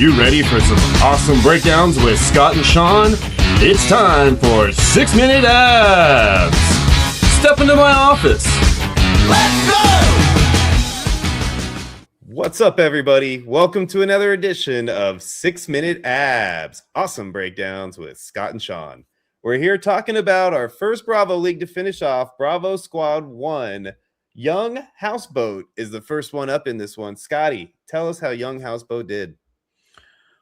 you ready for some awesome breakdowns with Scott and Sean? It's time for 6 Minute Abs. Step into my office. Let's go! What's up, everybody? Welcome to another edition of 6 Minute Abs. Awesome breakdowns with Scott and Sean. We're here talking about our first Bravo League to finish off, Bravo Squad 1. Young Houseboat is the first one up in this one. Scotty, tell us how Young Houseboat did.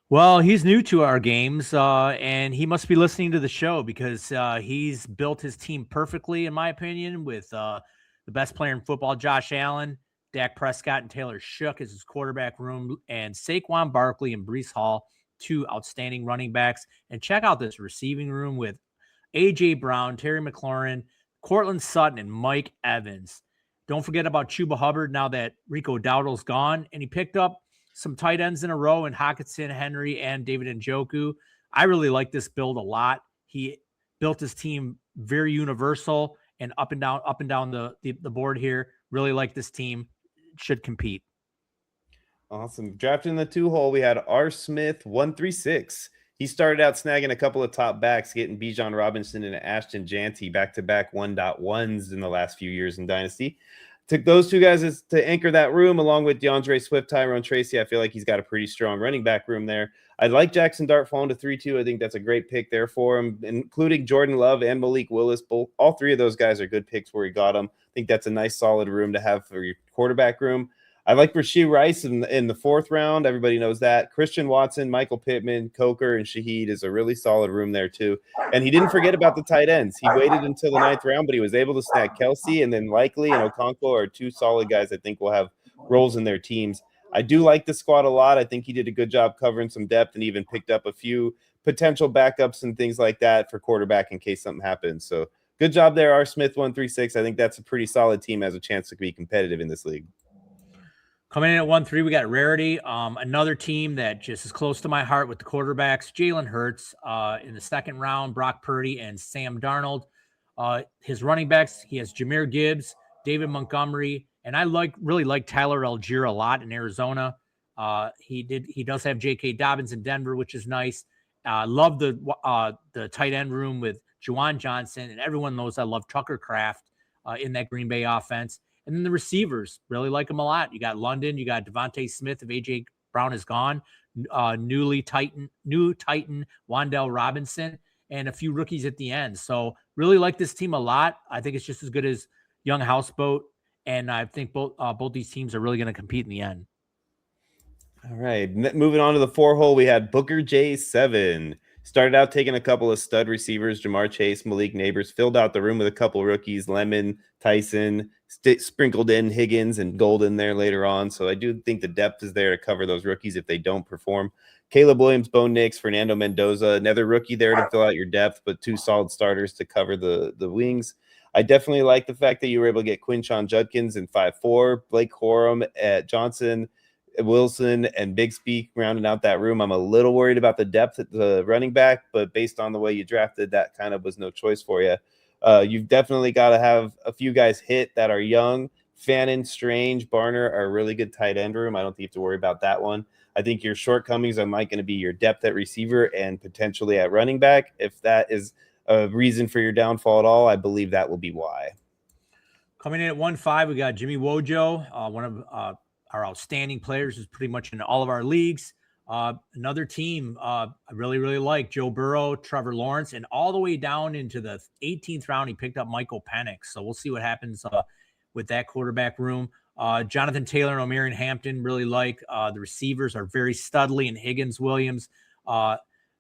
Well, he's new to our games, and he must be listening to the show because he's built his team perfectly, in my opinion, with the best player in football, Josh Allen, Dak Prescott, and Taylor Shook as his quarterback room, and Saquon Barkley and Breece Hall, two outstanding running backs. And check out this receiving room with A.J. Brown, Terry McLaurin, Cortland Sutton, and Mike Evans. Don't forget about Chuba Hubbard now that Rico Dowdle's gone, and he picked up some tight ends in a row in Hockenson, Henry, and David Njoku. I really like this build a lot. He built his team very universal and up and down the board here. Really like this team. Should compete. Awesome. Drafted in the 2-hole, we had R. Smith 136. He started out snagging a couple of top backs, getting Bijan Robinson and Ashton Janty back-to-back 1.1s in the last few years in Dynasty. Took those two guys to anchor that room, along with DeAndre Swift, Tyrone Tracy. I feel like he's got a pretty strong running back room there. I like Jackson Dart falling to 3-2. I think that's a great pick there for him, including Jordan Love and Malik Willis. All three of those guys are good picks where he got them. I think that's a nice, solid room to have for your quarterback room. I like Rashee Rice in the 4th round. Everybody knows that. Christian Watson, Michael Pittman, Coker, and Shaheed is a really solid room there too. And he didn't forget about the tight ends. He waited until the 9th round, but he was able to snag Kelsey and then Likely and Okonkwo are two solid guys I think will have roles in their teams. I do like the squad a lot. I think he did a good job covering some depth and even picked up a few potential backups and things like that for quarterback in case something happens. So good job there, R. Smith 136. I think that's a pretty solid team, has a chance to be competitive in this league. Coming in at 1-3, we got Rarity, another team that just is close to my heart with the quarterbacks. Jalen Hurts in the 2nd round, Brock Purdy, and Sam Darnold. His running backs, he has Jahmyr Gibbs, David Montgomery, and I really like Tyler Algier a lot in Arizona. He does have J.K. Dobbins in Denver, which is nice. Love the tight end room with Juwan Johnson, and everyone knows I love Tucker Kraft in that Green Bay offense. And then the receivers, really like them a lot. You got London, you got Devontae Smith if A.J. Brown is gone, new Titan Wan'Dale Robinson, and a few rookies at the end. So really like this team a lot. I think it's just as good as Young Houseboat, and I think both these teams are really going to compete in the end. All right, moving on to the 4-hole, we had Booker J7. Started out taking a couple of stud receivers, Jamar Chase, Malik Neighbors, filled out the room with a couple rookies, Lemon, Tyson, sprinkled in Higgins and Golden there later on. So I do think the depth is there to cover those rookies if they don't perform. Caleb Williams, Bo Nix, Fernando Mendoza, another rookie there to fill out your depth, but two solid starters to cover the wings. I definitely like the fact that you were able to get Quinshon Judkins in 5-4, Blake Corum at Johnson, Wilson, and Bigsby rounding out that room. I'm a little worried about the depth at the running back, but based on the way you drafted, that kind of was no choice for you. You've definitely got to have a few guys hit that are young. Fannin, Strange, Barner are a really good tight end room. I don't think you have to worry about that one. I think your shortcomings are going to be your depth at receiver and potentially at running back. If that is a reason for your downfall at all, I believe that will be why. Coming in at 1-5, we got Jimmy Wojo, one of our outstanding players, is pretty much in all of our leagues. Another team I really like, Joe Burrow, Trevor Lawrence, and all the way down into the 18th round, he picked up Michael Penix. So we'll see what happens with that quarterback room. Jonathan Taylor and O'Marion Hampton really like. The receivers are very studly, and Higgins, Williams,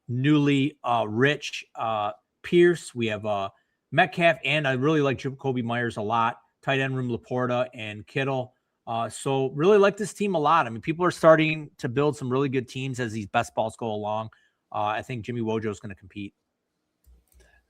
newly Rich, Pierce. We have Metcalf, and I really like Jacoby Myers a lot. Tight end room, Laporta and Kittle. So really like this team a lot. I mean, people are starting to build some really good teams as these best balls go along. I think Jimmy Wojo is going to compete.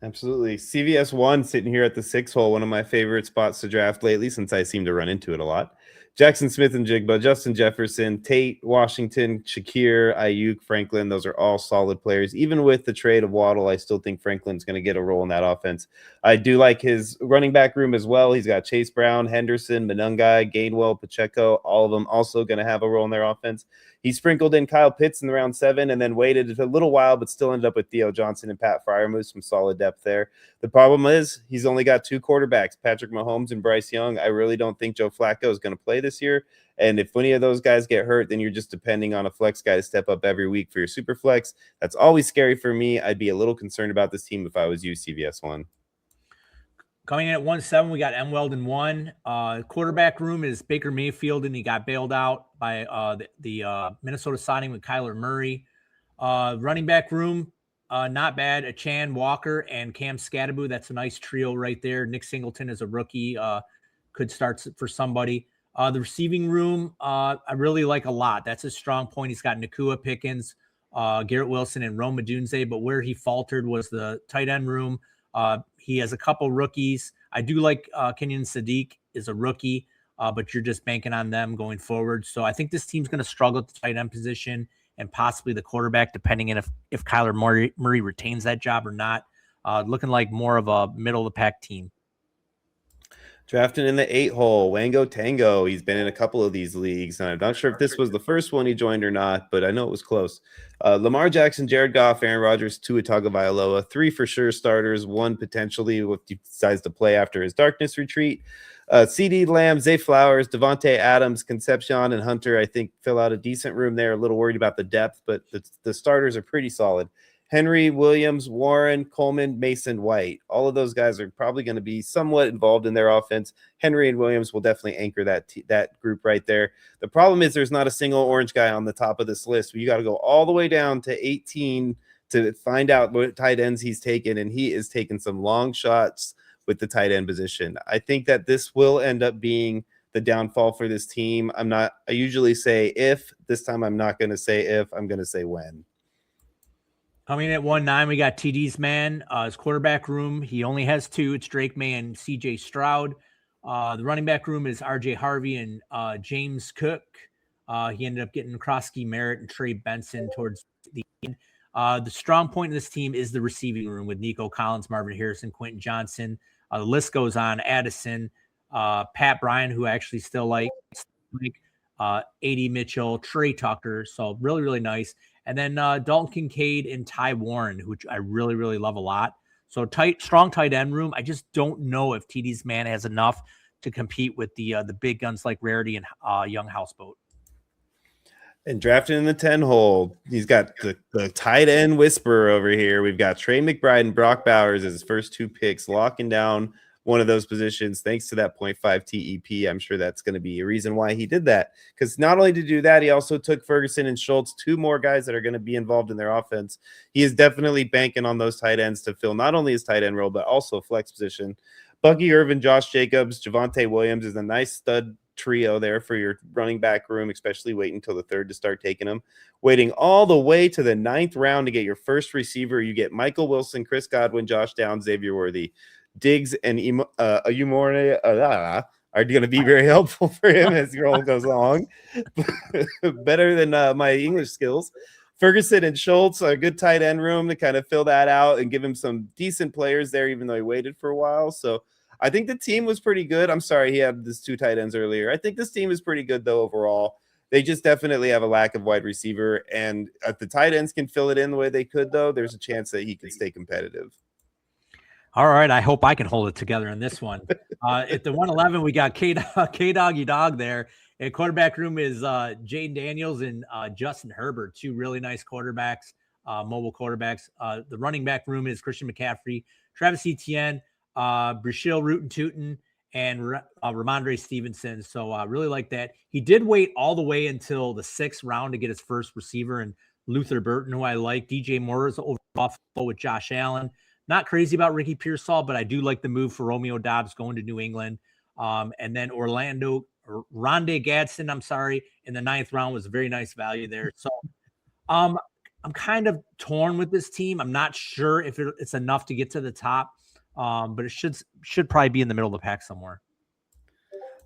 Absolutely. CVS 1 sitting here at the 6-hole, one of my favorite spots to draft lately since I seem to run into it a lot. Jackson Smith and Jigba, Justin Jefferson, Tate, Washington, Shakir, Ayuk, Franklin. Those are all solid players. Even with the trade of Waddle, I still think Franklin's going to get a role in that offense. I do like his running back room as well. He's got Chase Brown, Henderson, Monungai, Gainwell, Pacheco, all of them also going to have a role in their offense. He sprinkled in Kyle Pitts in the round 7 and then waited a little while, but still ended up with Theo Johnson and Pat Freiermuth, some solid depth there. The problem is he's only got 2 quarterbacks, Patrick Mahomes and Bryce Young. I really don't think Joe Flacco is going to play this year. And if any of those guys get hurt, then you're just depending on a flex guy to step up every week for your super flex. That's always scary for me. I'd be a little concerned about this team if I was you, CVS1. Coming in at 1-7, we got M. Weldon 1. Quarterback room is Baker Mayfield, and he got bailed out by the Minnesota signing with Kyler Murray. Running back room, not bad. Achan, Walker, and Cam Scatterbo. That's a nice trio right there. Nick Singleton is a rookie. Could start for somebody. The receiving room, I really like a lot. That's a strong point. He's got Nakua Pickens, Garrett Wilson, and Rome Odunze, but where he faltered was the tight end room. He has a couple rookies. I do like Kenyon Sadiq is a rookie, but you're just banking on them going forward. So I think this team's going to struggle at the tight end position and possibly the quarterback, depending on if Kyler Murray retains that job or not. Looking like more of a middle-of-the-pack team. Drafting in the 8 hole, Wango Tango. He's been in a couple of these leagues, and I'm not sure if this was the first one he joined or not, but I know it was close. Lamar Jackson, Jared Goff, Aaron Rodgers, Tua Tagovailoa. 3 for sure starters, 1 potentially if he decides to play after his darkness retreat. CD Lamb, Zay Flowers, Devontae Adams, Concepcion, and Hunter, I think, fill out a decent room there. A little worried about the depth, but the starters are pretty solid. Henry, Williams, Warren, Coleman, Mason, White. All of those guys are probably going to be somewhat involved in their offense. Henry and Williams will definitely anchor that group right there. The problem is there's not a single orange guy on the top of this list. You got to go all the way down to 18 to find out what tight ends he's taken, and he is taking some long shots with the tight end position. I think that this will end up being the downfall for this team. I usually say if. This time I'm not going to say if. I'm going to say when. Coming in at 1-9, we got TD's man. His quarterback room, he only has 2. It's Drake May and CJ Stroud. The running back room is RJ Harvey and James Cook. He ended up getting Krosky Merritt and Trey Benson towards the end. The strong point of this team is the receiving room with Nico Collins, Marvin Harrison, Quentin Johnson. The list goes on. Addison, Pat Bryan, who I actually still like, A.D. Mitchell, Trey Tucker. So really, really nice. And then Dalton Kincaid and Ty Warren, which I really, really love a lot. So strong tight end room. I just don't know if TD's man has enough to compete with the big guns like Rarity and Young Houseboat. And drafting in the 10 hole, he's got the tight end whisperer over here. We've got Trey McBride and Brock Bowers as his first 2 picks, locking down one of those positions thanks to that 0.5 TEP. I'm sure that's going to be a reason why he did that, because not only to do that, he also took Ferguson and Schultz, 2 more guys that are going to be involved in their offense. He is definitely banking on those tight ends to fill not only his tight end role, but also flex position. Bucky Irvin, Josh Jacobs, Javonte Williams is a nice stud trio there for your running back room, especially waiting until the 3rd to start taking them. Waiting all the way to the 9th round to get your first receiver, you get Michael Wilson, Chris Godwin, Josh Downs, Xavier Worthy. Diggs and Ayumorne are going to be very helpful for him as the role goes along. Better than my English skills. Ferguson and Schultz are a good tight end room to kind of fill that out and give him some decent players there, even though he waited for a while. So I think the team was pretty good. I'm sorry he had this 2 tight ends earlier. I think this team is pretty good, though, overall. They just definitely have a lack of wide receiver. And if the tight ends can fill it in the way they could, though, there's a chance that he can stay competitive. All right, I hope I can hold it together in this one. At the 111, we got K-Doggy Dog there. And quarterback room is Jaden Daniels and Justin Herbert, 2 really nice quarterbacks, mobile quarterbacks. The running back room is Christian McCaffrey, Travis Etienne, Brashil Rootin-Tootin, and Ramondre Stevenson. So I really like that. He did wait all the way until the 6th round to get his first receiver, and Luther Burton, who I like. DJ Moore is over Buffalo with Josh Allen. Not crazy about Ricky Pearsall, but I do like the move for Romeo Doubs going to New England. And then Rondé Gadsden, in the 9th round was a very nice value there. So I'm kind of torn with this team. I'm not sure if it's enough to get to the top, but it should probably be in the middle of the pack somewhere.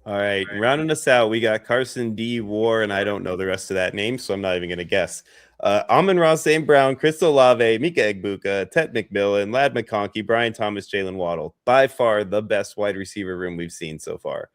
All right, rounding us out, we got Carson D. War, and I don't know the rest of that name, so I'm not even going to guess. Amon-Ra St. Brown, Chris Olave, Mika Egbuka, Ted McMillan, Lad McConkey, Brian Thomas, Jalen Waddle. By far the best wide receiver room we've seen so far.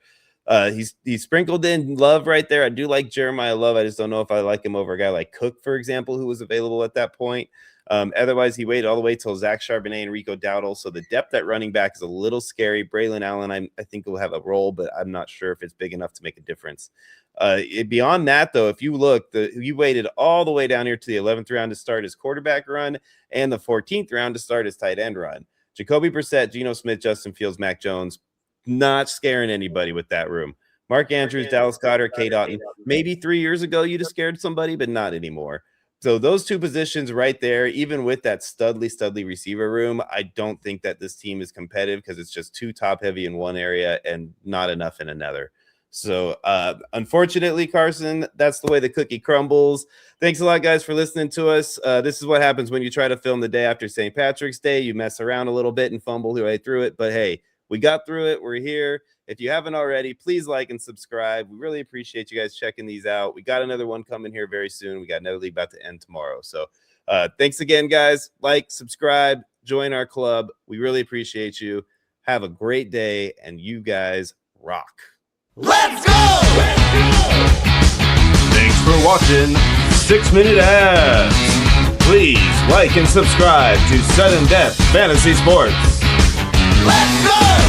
He's sprinkled in Love right there. I do like Jeremiah Love. I just don't know if I like him over a guy like Cook, for example, who was available at that point. Otherwise, he waited all the way till Zach Charbonnet and Rico Dowdle. So the depth at running back is a little scary. Braylon Allen, I think will have a role, but I'm not sure if it's big enough to make a difference. Beyond that, though, if you look, you waited all the way down here to the 11th round to start his quarterback run and the 14th round to start his tight end run. Jacoby Brissett, Geno Smith, Justin Fields, Mac Jones, not scaring anybody with that room. Mark Andrews, Dallas Goedert, K. Dotton. Maybe 3 years ago you'd have scared somebody, but not anymore. So those two positions right there, even with that studly receiver room, I don't think that this team is competitive because it's just too top heavy in one area and not enough in another. So unfortunately, Carson, that's the way the cookie crumbles. Thanks a lot, guys, for listening to us. This is what happens when you try to film the day after St. Patrick's Day. You mess around a little bit and fumble your way through it. But hey, we got through it. We're here. If you haven't already, please like and subscribe. We really appreciate you guys checking these out. We got another one coming here very soon. We got another league about to end tomorrow. So thanks again, guys. Like, subscribe, join our club. We really appreciate you. Have a great day, and you guys rock. Let's go! Thanks for watching 6 Minute Ads. Please like and subscribe to Sudden Death Fantasy Sports. Let's go!